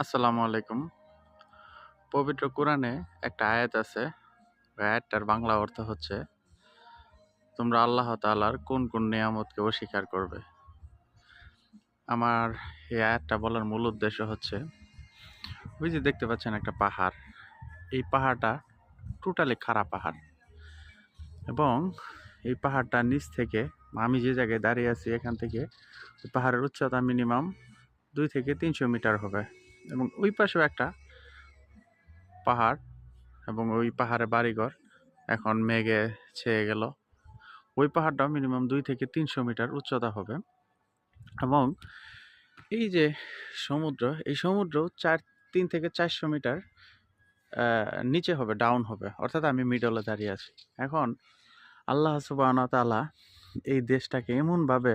আসসালামু আলাইকুম। পবিত্র কোরআনে একটা আয়াত আছে। ওই আয়াতটার বাংলা অর্থ হচ্ছে, তোমরা আল্লাহ তাআলার কোন কোন নিয়ামতকে অস্বীকার করবে। আমার এই আয়াতটা বলার মূল উদ্দেশ্য হচ্ছে, ওই যে দেখতে পাচ্ছেন একটা পাহাড়, এই পাহাড়টা টোটালি খাড়া পাহাড় এবং এই পাহাড়টা নিচ থেকে, আমি যে জায়গায় দাঁড়িয়ে আছি এখান থেকে ওই পাহাড়ের উচ্চতা মিনিমাম 2 থেকে 300 মিটার হবে এবং ওই পাশেও একটা পাহাড় এবং ওই পাহাড়ে বাড়িঘর এখন মেঘে ছেয়ে গেল। ওই পাহাড়টাও মিনিমাম 2 থেকে 300 মিটার উচ্চতা হবে এবং এই যে সমুদ্র, এই সমুদ্র 3 থেকে 400 মিটার নিচে হবে, ডাউন হবে, অর্থাৎ আমি মিডলে দাঁড়িয়ে আছি। এখন আল্লাহ সুবহানাহু ওয়া তাআলা এই দেশটাকে এমনভাবে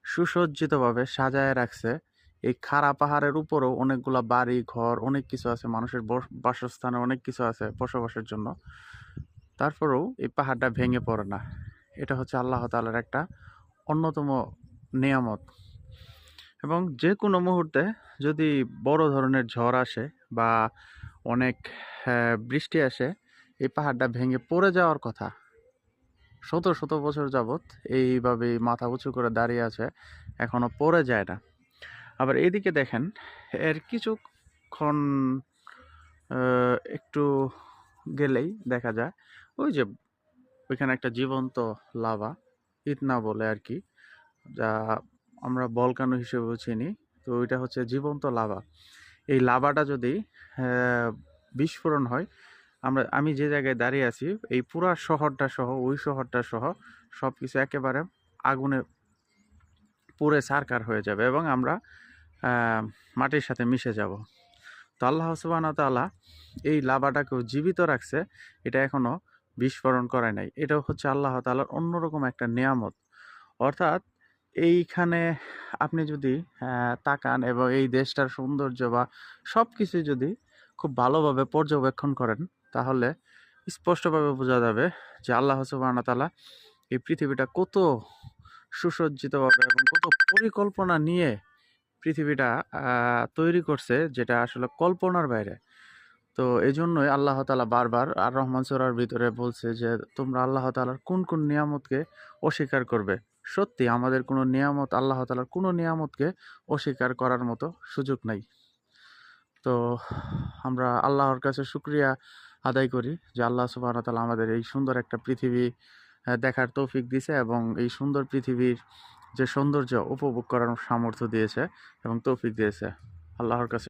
সুসজ্জিতভাবে সাজায় রাখছে, এই খাড়া পাহাড়ের উপরেও অনেকগুলা বাড়ি ঘর অনেক কিছু আছে, মানুষের বাসস্থানে অনেক কিছু আছে বসবাসের জন্য। তারপরেও এই পাহাড়টা ভেঙে পড়ে না। এটা হচ্ছে আল্লাহ তাআলার একটা অন্যতম নিয়ামত। এবং যে কোনো মুহূর্তে যদি বড় ধরনের ঝড় আসে বা অনেক বৃষ্টি আসে, এই পাহাড়টা ভেঙে পড়ে যাওয়ার কথা। শত শত বছর যাবৎ এইভাবেই মাথা উঁচু করে দাঁড়িয়ে আছে, এখনো পড়ে যায় না। আবার এইদিকে দেখেন, এর কিছুক্ষণ একটু গেলেই দেখা যায় ওই যে ওইখানে একটা জীবন্ত লাভা, ইতনা বলে আর কি, যা আমরা ভলকানো হিসেবেও চিনি। তো ওইটা হচ্ছে জীবন্ত লাভা। এই লাভাটা যদি বিস্ফোরণ হয়, আমি যে জায়গায় দাঁড়িয়ে আছি এই পুরা শহরটা সহ, ওই শহরটা সহ সব কিছু একেবারে আগুনে পুড়ে ছারখার হয়ে যাবে এবং আমরা মাটির সাথে মিশে যাব। তো আল্লাহ সুবহানাহু ওয়া তাআলা এই লাভাটাকেও জীবিত রাখছে, এটা এখনো বিস্ফোরণ করে নাই। এটাও হচ্ছে আল্লাহ তাআলার অন্যরকম একটা নিয়ামত। অর্থাৎ এইখানে আপনি যদি তাকান এবং এই দেশটার সৌন্দর্য বা সব কিছু যদি খুব ভালোভাবে পর্যবেক্ষণ করেন, তাহলে স্পষ্টভাবে বোঝা যাবে যে আল্লাহ সুবহানাহু ওয়া তাআলা এই পৃথিবীটা কত সুসজ্জিতভাবে এবং কত পরিকল্পনা নিয়ে পৃথিবীটা তৈরি করছে, যেটা আসলে কল্পনার বাইরে। তো এই জন্যই আল্লাহ তাআলা বারবার আর রহমান সূরার ভিতরে বলছে যে তোমরা আল্লাহ তাআলার কোন কোন নিয়ামতকে অস্বীকার করবে। সত্যি আমাদের কোনো নিয়ামত, আল্লাহ তাআলার কোনো নিয়ামতকে অস্বীকার করার মতো সুযোগ নাই। তো আমরা আল্লাহর কাছে শুকরিয়া আদায় করি যে আল্লাহ সুবহানাহু ওয়া তাআলা আমাদের এই সুন্দর একটা পৃথিবী দেখার তৌফিক দিয়েছে এবং এই সুন্দর পৃথিবীর যে সৌন্দর্য উপভোগ করার সামর্থ্য দিয়েছে এবং তৌফিক দিয়েছে। আল্লাহর কাছে